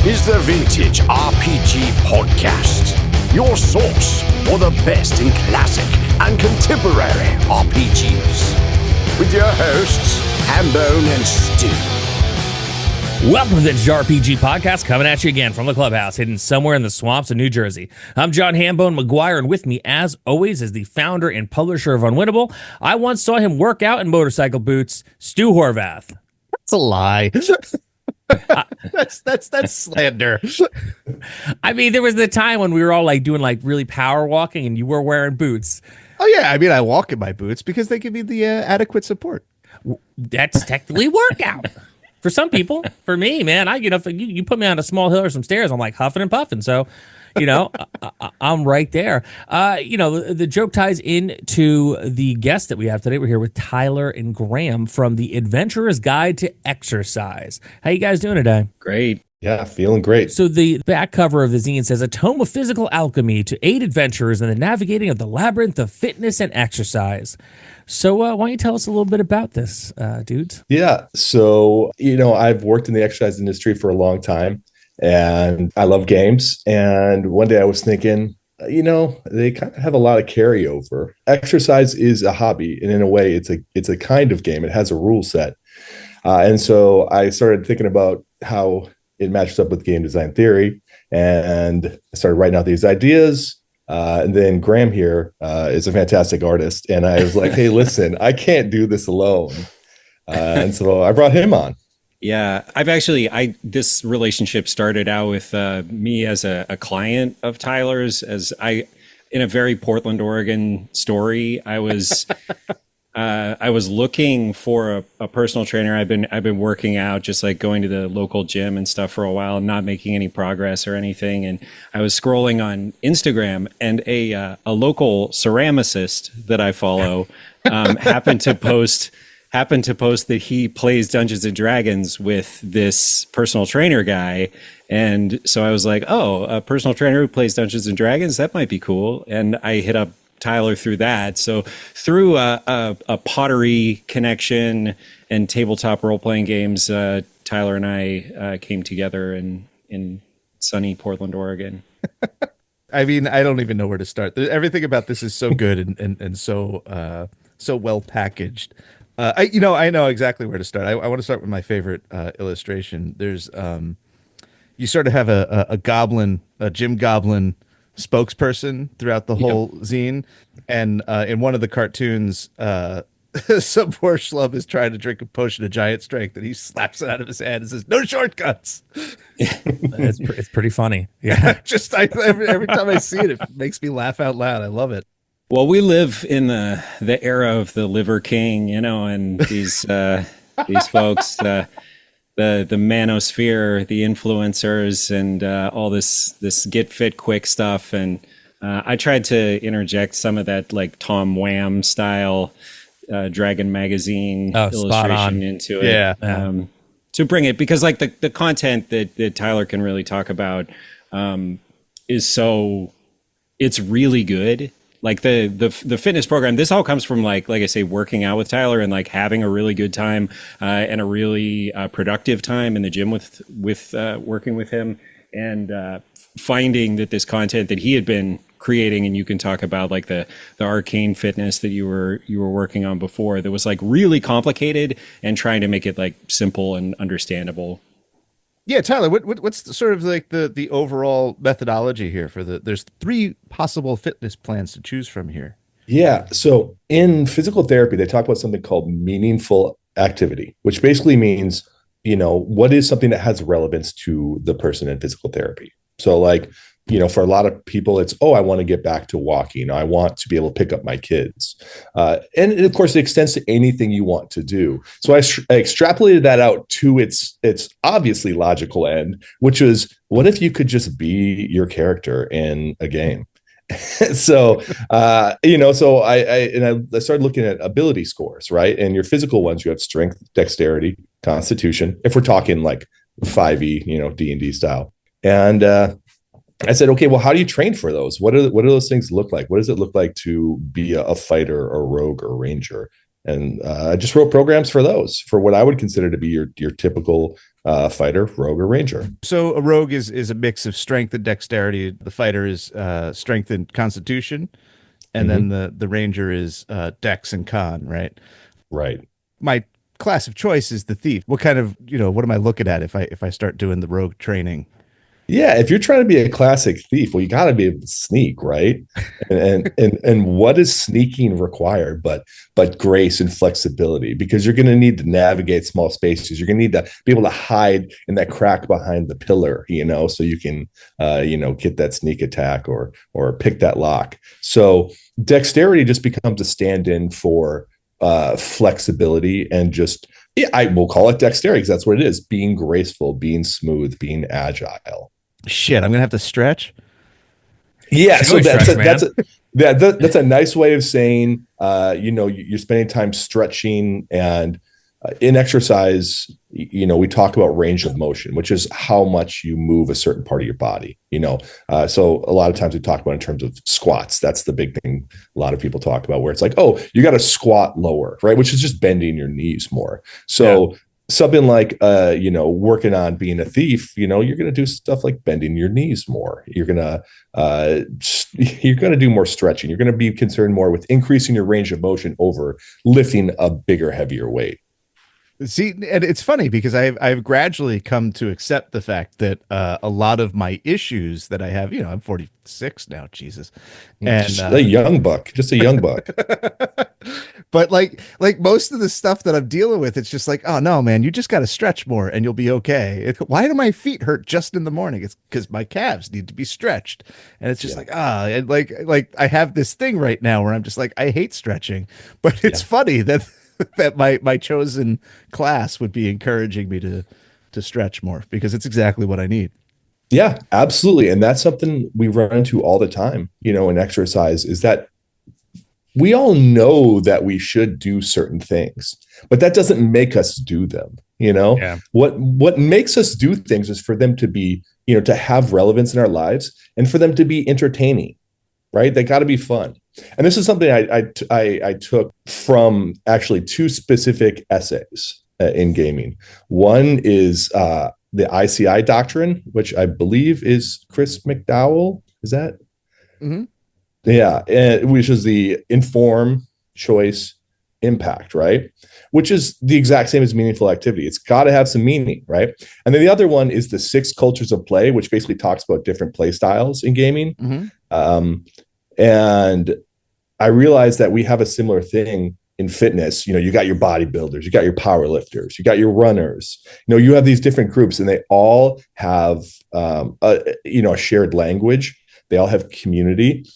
is the Vintage RPG Podcast, your source for the best in classic and contemporary RPGs. With your hosts, Hambone and Stu. Welcome to the Vintage RPG Podcast, coming at you again from the clubhouse, hidden somewhere in the swamps of New Jersey. I'm John Hambone McGuire, and with me, as always, is the founder and publisher of Unwinnable. I once saw him work out in motorcycle boots, Stu Horvath. That's a lie. That's slander. I mean, there was the time when we were all like doing like really power walking, and you were wearing boots. Oh yeah, I mean, I walk in my boots because they give me the adequate support. That's technically workout. For some people, for me, man, you put me on a small hill or some stairs, I'm like huffing and puffing. So, I'm right there. The joke ties into the guest that we have today. We're here with Tyler and Graham from the Adventurer's Guide to Exercise. How you guys doing today? Great. Yeah, feeling great. So the back cover of the zine says, a tome of physical alchemy to aid adventurers in the navigating of the labyrinth of fitness and exercise. So why don't you tell us a little bit about this, dudes? Yeah. So, I've worked in the exercise industry for a long time and I love games. And one day I was thinking, they kind of have a lot of carryover. Exercise is a hobby. And in a way, it's a kind of game. It has a rule set. And so I started thinking about how it matches up with game design theory. And I started writing out these ideas. And then Graham here is a fantastic artist. And I was like, hey, listen, I can't do this alone. And so I brought him on. Yeah, this relationship started out with me as a client of Tyler's, in a very Portland, Oregon story. I was looking for a personal trainer. I've been working out, just like going to the local gym and stuff for a while, not making any progress or anything. And I was scrolling on Instagram, and a local ceramicist that I follow happened to post that he plays Dungeons and Dragons with this personal trainer guy. And so I was like, oh, a personal trainer who plays Dungeons and Dragons, that might be cool. And I hit up Tyler through that. So through a pottery connection and tabletop role-playing games, Tyler and I came together in sunny Portland, Oregon. I mean, I don't even know where to start. Everything about this is so good and so well packaged. I know exactly where to start. I want to start with my favorite illustration. There's you sort of have a gym goblin spokesperson throughout the whole zine, and in one of the cartoons, some poor schlub is trying to drink a potion of giant strength, and he slaps it out of his hand and says, "No shortcuts." It's pretty funny. Yeah, every time I see it, it makes me laugh out loud. I love it. Well, we live in the era of the Liver King, and these folks, the manosphere, the influencers, and all this get fit quick stuff. And I tried to interject some of that like Tom Wham style Dragon magazine illustration into it. Yeah. To bring it, because like the content that Tyler can really talk about it's really good. Like the fitness program, this all comes from like I say, working out with Tyler and like having a really good time and a really productive time in the gym with working with him, and finding that this content that he had been creating, and you can talk about like the arcane fitness that you were working on before, that was like really complicated, and trying to make it like simple and understandable. Yeah, Tyler, what's sort of like the overall methodology here there's 3 possible fitness plans to choose from here? Yeah. So in physical therapy, they talk about something called meaningful activity, which basically means, what is something that has relevance to the person in physical therapy. So like, for a lot of people, it's, I want to get back to walking. I want to be able to pick up my kids. And of course, it extends to anything you want to do. So I extrapolated that out to its obviously logical end, which was, what if you could just be your character in a game? So I started looking at ability scores, right? And your physical ones, you have strength, dexterity, constitution, if we're talking like 5e, D&D style. And I said, okay, well, how do you train for those? What do those things look like? What does it look like to be a fighter or rogue or ranger? And I just wrote programs for those, for what I would consider to be your typical fighter, rogue, or ranger. So a rogue is a mix of strength and dexterity. The fighter is strength and constitution, and then the ranger is dex and con, right? Right. My class of choice is the thief. What kind of, what am I looking at if I start doing the rogue training? Yeah, if you're trying to be a classic thief, well, you got to be able to sneak, right? And what does sneaking require but grace and flexibility? Because you're going to need to navigate small spaces. You're going to need to be able to hide in that crack behind the pillar, so you can get that sneak attack or pick that lock. So dexterity just becomes a stand-in for flexibility and just, I will call it dexterity because that's what it is: being graceful, being smooth, being agile. Shit, I'm gonna have to stretch. Yeah, so that's a nice way of saying, you're spending time stretching. And in exercise, we talk about range of motion, which is how much you move a certain part of your body. So a lot of times we talk about in terms of squats. That's the big thing a lot of people talk about, where it's like, oh, you got to squat lower, right? Which is just bending your knees more. So something like, working on being a thief, you're going to do stuff like bending your knees more. You're going to do more stretching. You're going to be concerned more with increasing your range of motion over lifting a bigger, heavier weight. See, and it's funny because I've gradually come to accept the fact that a lot of my issues that I have, I'm 46 now, Jesus, and just a young buck. But like most of the stuff that I'm dealing with, it's just like, oh no, man, you just got to stretch more and you'll be okay. Why do my feet hurt just in the morning? It's because my calves need to be stretched, and it's just and like I have this thing right now where I'm just like, I hate stretching, but it's funny that my chosen class would be encouraging me to stretch more because it's exactly what I need. Yeah, absolutely. And that's something we run into all the time, in exercise, is that we all know that we should do certain things, but that doesn't make us do them. What makes us do things is for them to be, to have relevance in our lives and for them to be entertaining, right? They got to be fun. And this is something I took from actually two specific essays in gaming. One is the ICI doctrine, which I believe is Chris McDowell. Is that? Mm-hmm. Yeah, which is the inform, choice, impact, right? Which is the exact same as meaningful activity. It's got to have some meaning, right? And then the other one is the 6 cultures of play, which basically talks about different play styles in gaming. Mm-hmm. And I realized that we have a ssimilar thing in fitness. You got your bodybuilders, you got your power lifters, you got your runners. You have these different groups, and they all have a shared language. They all have community,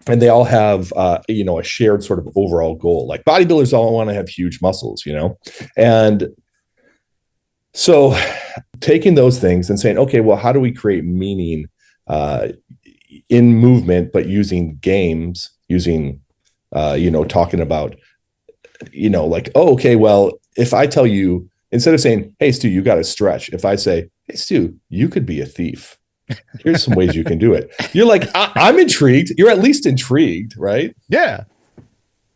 and they all have a shared sort of overall goal. Like bodybuilders all want to have huge muscles, and so taking those things and saying, okay, well, how do we create meaning in movement, but using games, talking about, like, oh, okay, well, if I tell you, instead of saying, hey, Stu, you got to stretch, if I say, hey, Stu, you could be a thief. Here's some ways you can do it. You're like, I'm intrigued. You're at least intrigued, right? Yeah.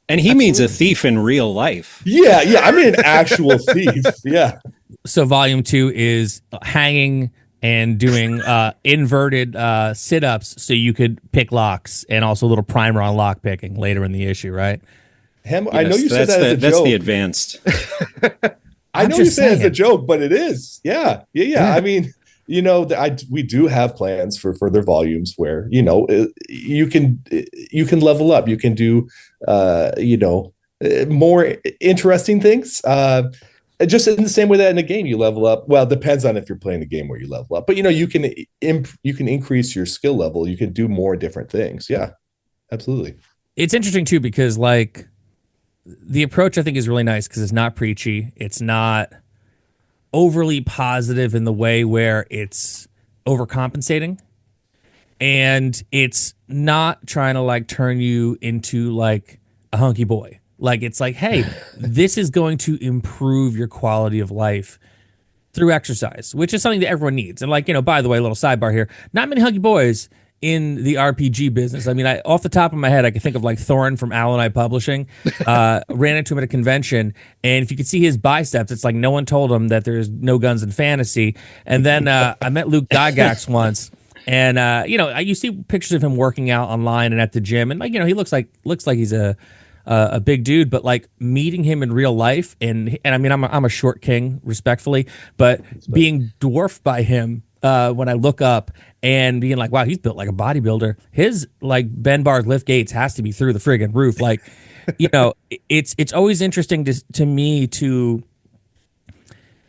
And he means a thief in real life. Yeah. I mean, an actual thief. Yeah. So volume 2 is hanging and doing inverted sit-ups so you could pick locks, and also a little primer on lock picking later in the issue, right? I know you said that as a that's joke. the advanced. I know you said it as a joke, but it is. Yeah. I mean, we do have plans for further volumes where, you can level up. You can do, more interesting things. Just in the same way that in a game you level up. Well, it depends on if you're playing a game where you level up, but you can increase your skill level. You can do more different things. Yeah, absolutely. It's interesting too, because like the approach I think is really nice because it's not preachy. It's not overly positive in the way where it's overcompensating, and it's not trying to like turn you into like a hunky boy. Like, it's like, hey, this is going to improve your quality of life through exercise, which is something that everyone needs. And like, by the way, a little sidebar here, not many hunky boys in the RPG business. I mean, off the top of my head, I can think of like Thorin from Owl and I Publishing. Ran into him at a convention, and if you could see his biceps, it's like no one told him that there's no guns in fantasy. And then I met Luke Gygax once, and you see pictures of him working out online and at the gym, and he looks like he's a big dude, but like meeting him in real life, and I mean, I'm a short king, respectfully, but being dwarfed by him when I look up and being like, wow, he's built like a bodybuilder. His like bend bars, lift gates has to be through the friggin' roof. Like, it's always interesting to me to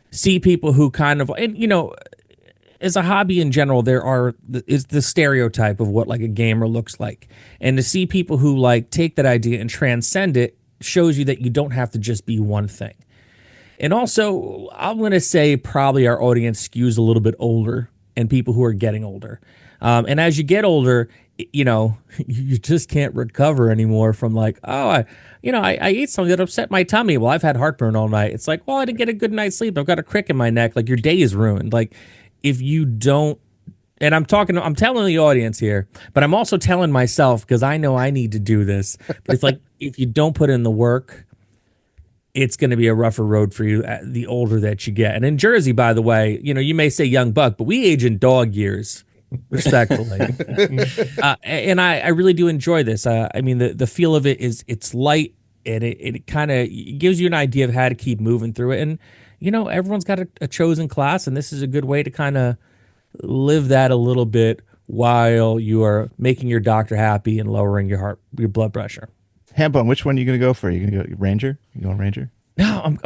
see people who kind of, and as a hobby in general, is the stereotype of what like a gamer looks like, and to see people who like take that idea and transcend it shows you that you don't have to just be one thing. And also, I'm going to say probably our audience skews a little bit older and people who are getting older. And as you get older, you just can't recover anymore from like, oh, I ate something that upset my tummy. Well, I've had heartburn all night. It's like, well, I didn't get a good night's sleep. I've got a crick in my neck. Like your day is ruined. Like if you don't, and I'm telling the audience here, but I'm also telling myself because I know I need to do this. But it's like, if you don't put in the work, it's going to be a rougher road for you the older that you get. And in Jersey, by the way, you may say young buck, but we age in dog years, respectfully. And I really do enjoy this. I mean, the feel of it is it's light, and it kind of gives you an idea of how to keep moving through it. And, everyone's got a chosen class, and this is a good way to kind of live that a little bit while you are making your doctor happy and lowering your blood pressure. Hambone, which one are you going to go for? Are you going to go Ranger? You going Ranger? No, I'm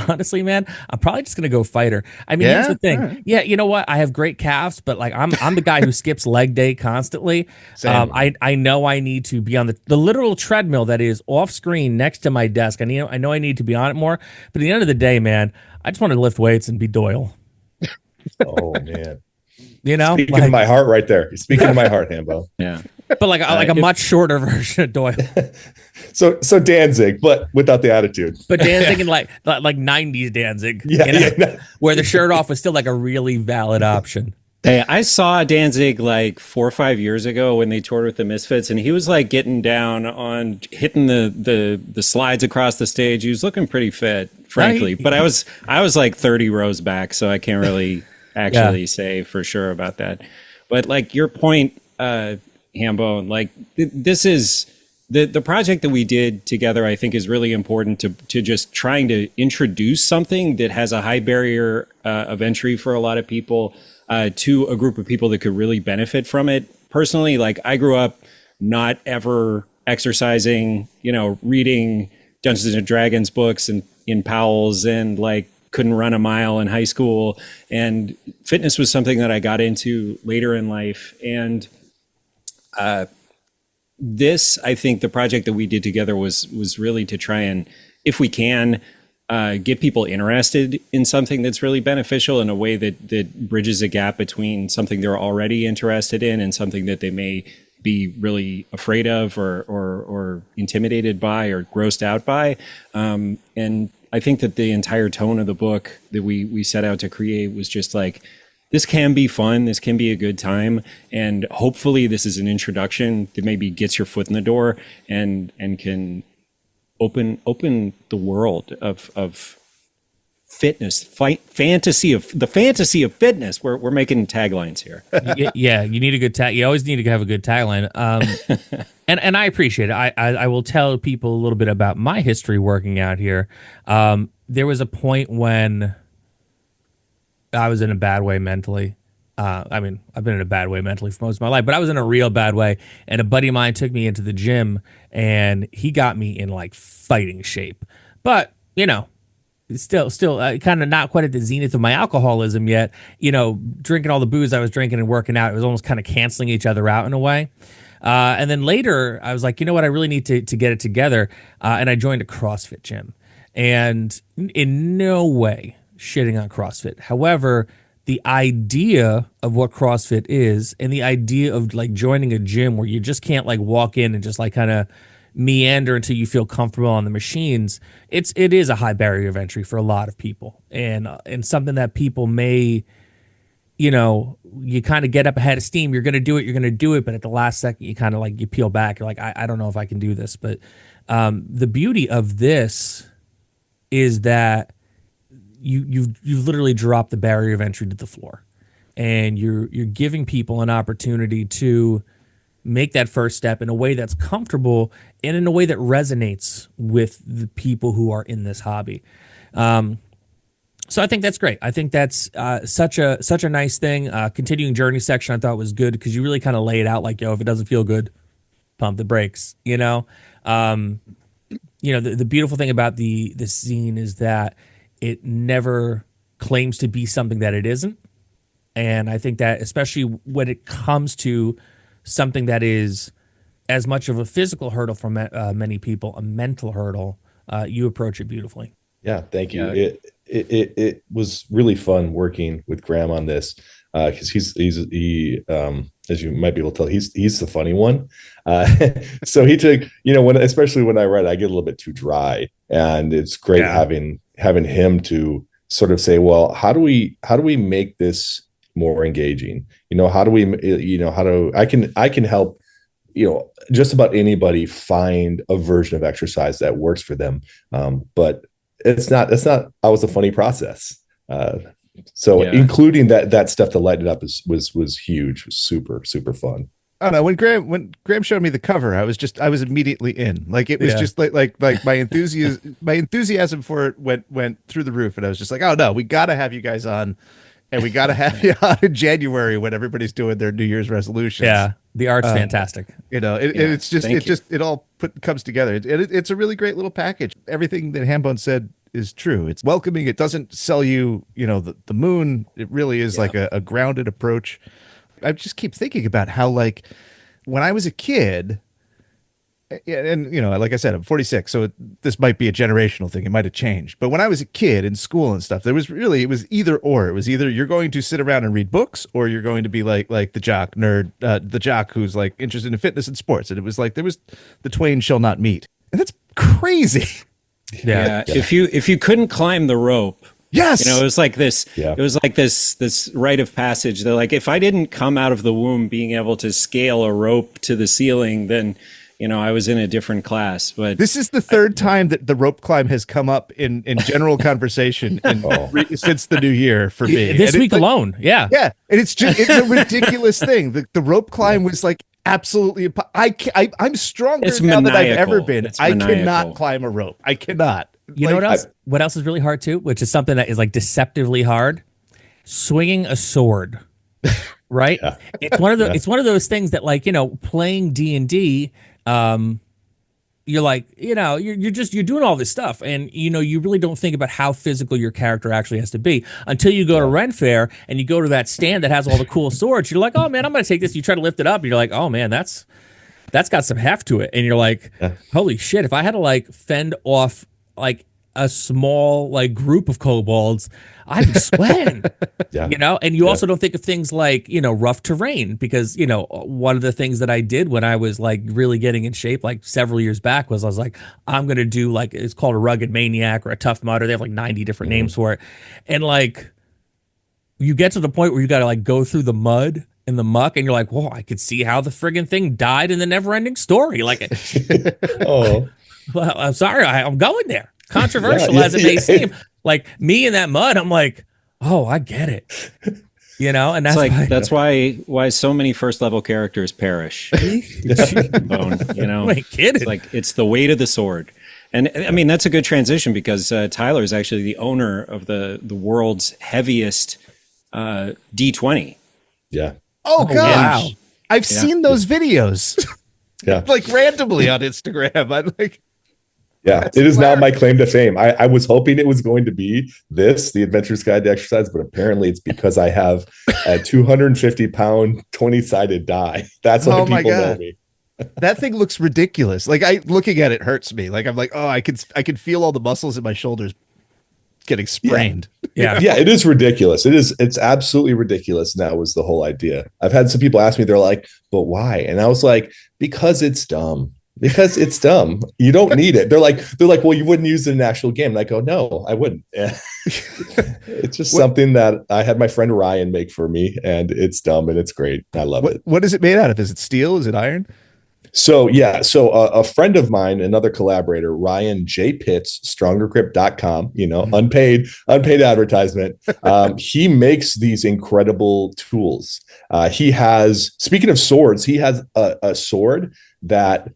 honestly, man, I'm probably just gonna go fighter. I mean, here's the thing. Right. Yeah, you know what? I have great calves, but like I'm the guy who skips leg day constantly. I know I need to be on the literal treadmill that is off screen next to my desk. I know I need to be on it more. But at the end of the day, man, I just want to lift weights and be Doyle. Oh man. Speaking to my heart right there. You're speaking to my heart, Hambo. Yeah. But like a much shorter version of Doyle. So Danzig, but without the attitude. But Danzig in like 90s Danzig. Where the shirt off was still like a really valid option. Hey, I saw Danzig like 4 or 5 years ago when they toured with the Misfits, and he was like getting down on hitting the slides across the stage. He was looking pretty fit, frankly. Right. But I was like 30 rows back, so I can't really actually say for sure about that. But like your point, Hambone, like this is the project that we did together, I think is really important to just trying to introduce something that has a high barrier of entry for a lot of people to a group of people that could really benefit from it. Personally, like I grew up not ever exercising, reading Dungeons and Dragons books and in Powell's, and like couldn't run a mile in high school. And fitness was something that I got into later in life. And this, I think the project that we did together was really to try and, if we can, get people interested in something that's really beneficial in a way that bridges a gap between something they're already interested in and something that they may be really afraid of or intimidated by or grossed out by. And I think that the entire tone of the book that we set out to create was just like, this can be fun. This can be a good time. And hopefully this is an introduction that maybe gets your foot in the door and can open the world of fitness, fantasy of fitness. We're making taglines here. Yeah, you need a good tag. You always need to have a good tagline. And I appreciate it. I will tell people a little bit about my history working out here. There was a point when I was in a bad way mentally. I mean, I've been in a bad way mentally for most of my life, but I was in a real bad way. And a buddy of mine took me into the gym, and he got me in like fighting shape. But still kind of not quite at the zenith of my alcoholism yet. Drinking all the booze I was drinking and working out, it was almost kind of canceling each other out in a way. And then later, I was like, you know what? I really need to get it together. And I joined a CrossFit gym. And in no way shitting on CrossFit. However, the idea of what CrossFit is and the idea of like joining a gym where you just can't like walk in and just like kind of meander until you feel comfortable on the machines, it is a high barrier of entry for a lot of people, and something that people may you kind of get up ahead of steam. You're going to do it. But at the last second, you kind of like, you peel back. You're like, I don't know if I can do this. But the beauty of this is that you've literally dropped the barrier of entry to the floor, and you're giving people an opportunity to make that first step in a way that's comfortable and in a way that resonates with the people who are in this hobby. So I think that's great. I think that's such a nice thing. Continuing journey section I thought was good because you really kind of lay it out like, yo, if it doesn't feel good, pump the brakes. The beautiful thing about the zine is that it never claims to be something that it isn't. And I think that especially when it comes to something that is as much of a physical hurdle for many people, a mental hurdle, you approach it beautifully. Yeah, thank you. Yeah. It was really fun working with Graham on this because he as you might be able to tell, he's the funny one. So he took, especially when I write, I get a little bit too dry, and it's great having him to sort of say, well, how do we make this more engaging? How do we, I can help, just about anybody find a version of exercise that works for them. But it's not always a funny process. Including that stuff to lighten it up was huge. It was super, super fun. I don't know. When Graham showed me the cover, I was immediately in. Like, it was just like my enthusiasm for it went through the roof, and I was just like, oh no, we got to have you guys on, and we got to have you on in January when everybody's doing their New Year's resolutions. Yeah, the art's fantastic. It all comes together. It's a really great little package. Everything that Hambone said is true. It's welcoming. It doesn't sell you, the moon. It really is like a grounded approach. I just keep thinking about how, like, when I was a kid, and like I said, I'm 46, so this might be a generational thing. It might have changed. But when I was a kid in school and stuff, it was either or. It was either you're going to sit around and read books, or you're going to be like the jock nerd, the jock who's like interested in fitness and sports. And it was like the twain shall not meet, and that's crazy. Yeah. If you couldn't climb the rope. Yes. It was like this. Yeah. It was like this rite of passage. They're like, if I didn't come out of the womb being able to scale a rope to the ceiling, then I was in a different class. But this is the third time that the rope climb has come up in general conversation since the new year for me. This week alone. Yeah. Yeah. And it's a ridiculous thing. The rope climb was like absolutely. I'm stronger now than I've ever been. I cannot climb a rope. I cannot. What else is really hard too, which is something that is like deceptively hard? Swinging a sword. Right? Yeah. It's one of those things that, like, playing D&D, you're like, you're doing all this stuff, and you really don't think about how physical your character actually has to be until you go to Ren Fair and you go to that stand that has all the cool swords. You're like, oh man, I'm gonna take this. You try to lift it up, and you're like, oh man, that's got some heft to it, and you're like, holy shit, if I had to like fend off like a small like group of kobolds, I'd be sweating. And you also don't think of things like, rough terrain, because, one of the things that I did when I was like really getting in shape, like several years back, was I was like, I'm going to do like, it's called a rugged maniac or a tough mudder. They have like 90 different names for it. And like, you get to the point where you got to like go through the mud and the muck, and you're like, whoa, I could see how the friggin' thing died in the never ending story. Like, well, I'm sorry, I'm going there. Controversial as it may seem, like me in that mud, I'm like, oh, I get it. And that's like that's why so many first level characters perish. Bone, kidding. It's like it's the weight of the sword. And I mean, that's a good transition, because Tyler is actually the owner of the world's heaviest D20. Yeah. Oh gosh. Wow. I've seen those videos. Like randomly on Instagram. I'm like, yeah, it is now my claim to fame. I was hoping it was going to be the Adventurer's Guide to Exercise, but apparently it's because I have a 250-pound 20-sided die. That's why people know me. That thing looks ridiculous. Like, looking at it hurts me. Like, I'm like, oh, I can feel all the muscles in my shoulders getting sprained. Yeah, it is ridiculous. It's absolutely ridiculous. And that was the whole idea. I've had some people ask me, they're like, but why? And I was like, because it's dumb. Because it's dumb. You don't need it. They're like, well, you wouldn't use it in an actual game. And I go, no, I wouldn't. It's just something that I had my friend Ryan make for me, and it's dumb and it's great. I love it. What is it made out of? Is it steel? Is it iron? So yeah, so a friend of mine, another collaborator, Ryan J. Pitts, strongergrip.com, unpaid advertisement. He makes these incredible tools. He has, speaking of swords, he has a sword that,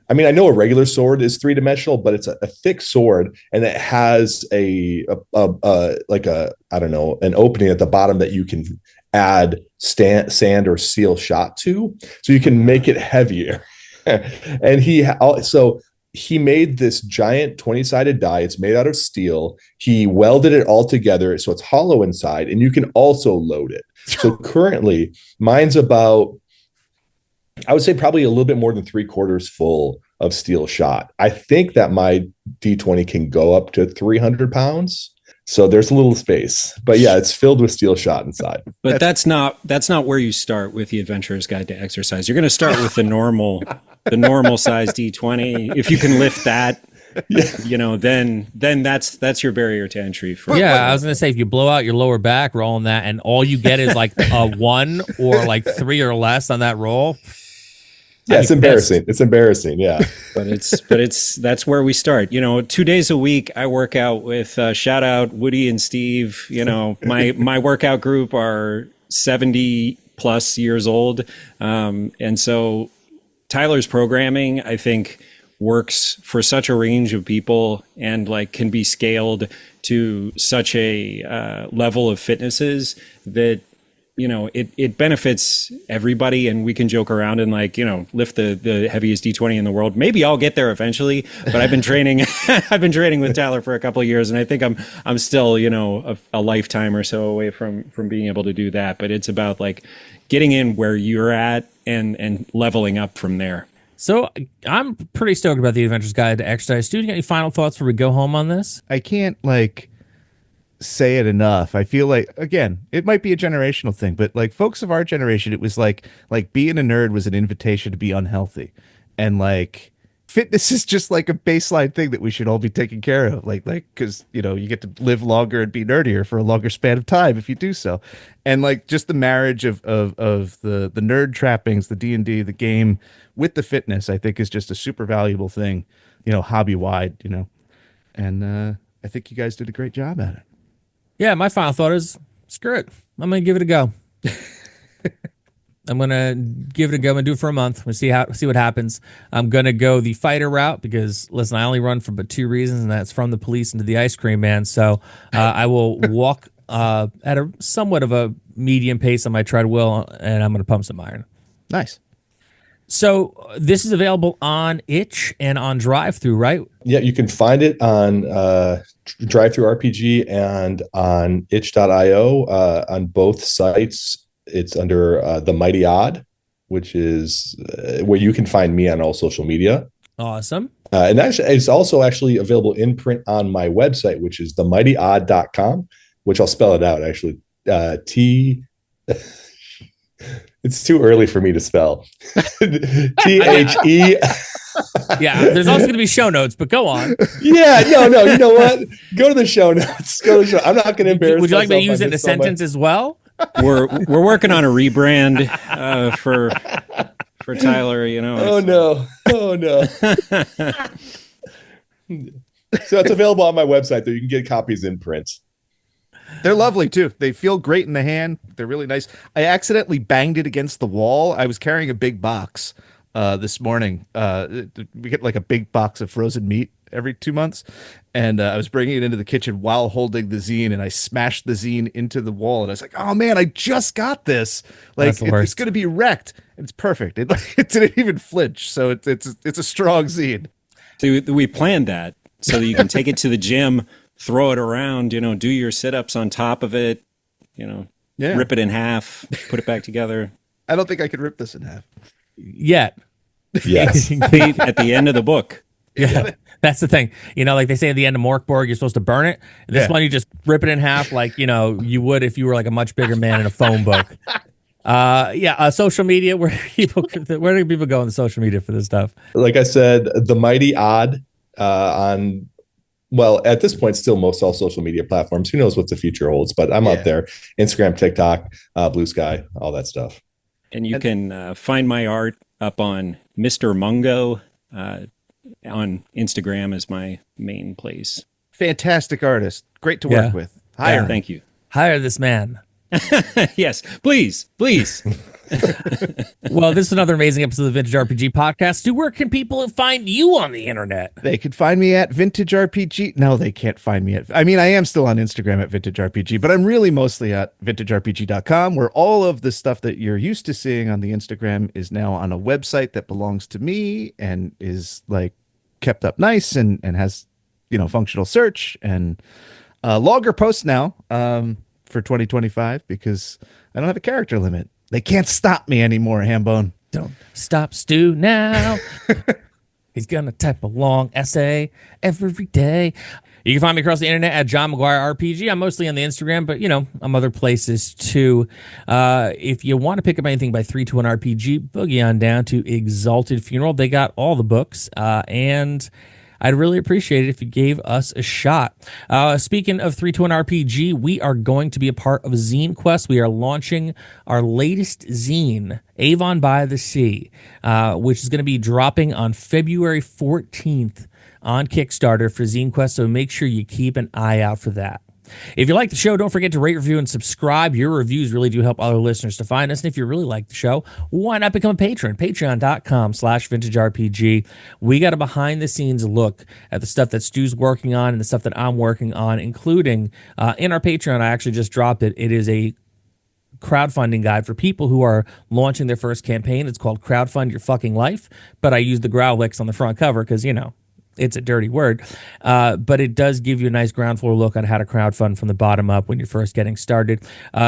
I mean, I know a regular sword is 3-dimensional, but it's a thick sword, and it has I don't know, an opening at the bottom that you can add sand or steel shot to, so you can make it heavier. And he made this giant 20-sided die. It's made out of steel. He welded it all together so it's hollow inside, and you can also load it. So currently mine's about, I would say probably a little bit more than 3/4 full of steel shot. I think that my D20 can go up to 300 pounds. So there's a little space, but yeah, it's filled with steel shot inside. But that's not where you start with the Adventurer's Guide to Exercise. You're going to start with the normal size D20. If you can lift that, then that's your barrier to entry. I was going to say, if you blow out your lower back rolling that, and all you get is like a 1 or like 3 or less on that roll. Yeah, it's embarrassing. It's embarrassing. Yeah. But that's where we start. 2 days a week, I work out with, shout out Woody and Steve. My workout group are 70 plus years old. And so Tyler's programming, I think, works for such a range of people and like can be scaled to such a level of fitnesses that, it benefits everybody, and we can joke around and lift the heaviest D20 in the world. Maybe I'll get there eventually, but I've been training, with Tyler for a couple of years, and I think I'm still, a lifetime or so away from being able to do that. But it's about getting in where you're at and leveling up from there. So I'm pretty stoked about the Adventurer's Guide to Exercise. Stu, you got any final thoughts before we go home on this? I can't say it enough. I feel like, again, it might be a generational thing, but folks of our generation, it was like being a nerd was an invitation to be unhealthy, and fitness is just a baseline thing that we should all be taking care of, because you get to live longer and be nerdier for a longer span of time if you do so. And just the marriage of the nerd trappings, the D&D, the game with the fitness, I think is just a super valuable thing, hobby wide, and I think you guys did a great job at it. Yeah, my final thought is, screw it. I'm going to give it a go. I'm going to give it a go and do it for a month. We'll see what happens. I'm going to go the fighter route because, listen, I only run for but 2 reasons, and that's from the police into the ice cream man. So I will walk at a somewhat of a medium pace on my treadmill, and I'm going to pump some iron. Nice. So this is available on Itch and on Drive-Thru, right? Yeah, you can find it on Drive-Thru RPG and on itch.io. On both sites, it's under The Mighty Odd, which is where you can find me on all social media. Awesome. And actually, it's also actually available in print on my website, which is themightyodd.com, which I'll spell it out, actually. It's too early for me to spell. THE. Yeah, there's also going to be show notes, but go on. Yeah, no. You know what? Go to the show notes. I'm not going to embarrass. Would you like me to use it in a sentence as well? We're working on a rebrand for Tyler. Oh no. So it's available on my website, though. You can get copies in print. They're lovely too. They feel great in the hand. They're really nice. I accidentally banged it against the wall. I was carrying a big box this morning. We get a big box of frozen meat every 2 months, and I was bringing it into the kitchen while holding the zine, and I smashed the zine into the wall, and I was like, "Oh man, I just got this! It's going to be wrecked." And it's perfect. It didn't even flinch, so it's a strong zine. So we planned that so that you can take it to the gym, throw it around, do your sit-ups on top of it, rip it in half, put it back together. I don't think I could rip this in half yet. Yes. At the end of the book. Yeah, that's the thing. They say at the end of Morkborg, you're supposed to burn it. This one, you just rip it in half you would if you were a much bigger man in a phone book. Social media, where do people go on the social media for this stuff? Like I said, The Mighty Odd on well, at this point, still most all social media platforms. Who knows what the future holds? But I'm out there: Instagram, TikTok, Blue Sky, all that stuff. And you can find my art up on Mr. Mungo on Instagram is my main place. Fantastic artist. Great to work with. Hire him. Thank you. Hire this man. Yes, please. Well, this is another amazing episode of the Vintage RPG Podcast. Stu, where can people find you on the internet? They can find me at Vintage RPG. No, they can't find me at. I mean, I am still on Instagram at Vintage RPG, but I'm really mostly at vintagerpg.com, where all of the stuff that you're used to seeing on the Instagram is now on a website that belongs to me and is like kept up nice and has, functional search and longer posts now for 2025 because I don't have a character limit. They can't stop me anymore, Hambone. Don't stop Stu now. He's going to type a long essay every day. You can find me across the internet at John McGuire RPG. I'm mostly on the Instagram, but, I'm other places too. If you want to pick up anything by 321 RPG, boogie on down to Exalted Funeral. They got all the books, and I'd really appreciate it if you gave us a shot. Speaking of 321 RPG, we are going to be a part of Zine Quest. We are launching our latest zine, Avon by the Sea, which is going to be dropping on February 14th on Kickstarter for Zine Quest, so make sure you keep an eye out for that. If you like the show, don't forget to rate, review, and subscribe. Your reviews really do help other listeners to find us. And if you really like the show, why not become a patron? Patreon.com/vintagerpg. We got a behind-the-scenes look at the stuff that Stu's working on and the stuff that I'm working on, including in our Patreon. I actually just dropped it. It is a crowdfunding guide for people who are launching their first campaign. It's called Crowdfund Your Fucking Life, but I use the Growlix on the front cover because, it's a dirty word, but it does give you a nice ground floor look on how to crowdfund from the bottom up when you're first getting started.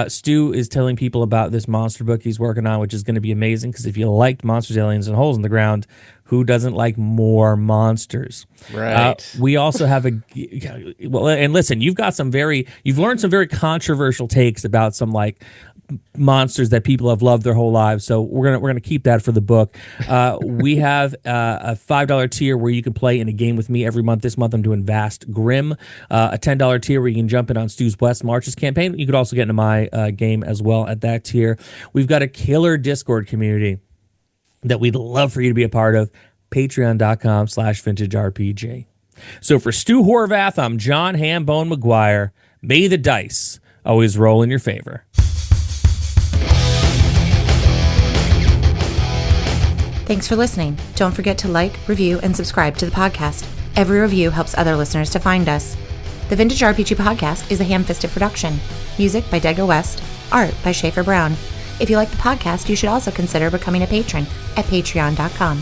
Stu is telling people about this monster book he's working on, which is going to be amazing because if you liked Monsters, Aliens, and Holes in the Ground, who doesn't like more monsters? Right. We also have and listen, you've learned some very controversial takes about some monsters that people have loved their whole lives, so we're gonna keep that for the book. We have a $5 tier where you can play in a game with me every month. This month I'm doing Vast Grim. A $10 tier where you can jump in on Stu's West Marches campaign. You could also get into my game as well at that tier. We've got a killer Discord community that we'd love for you to be a part of. Patreon.com/vintagerpg. So for Stu Horvath, I'm John Hambone McGuire. May the dice always roll in your favor. Thanks for listening. Don't forget to like, review, and subscribe to the podcast. Every review helps other listeners to find us. The Vintage RPG Podcast is a ham-fisted production. Music by Dego West. Art by Schaefer Brown. If you like the podcast, you should also consider becoming a patron at patreon.com.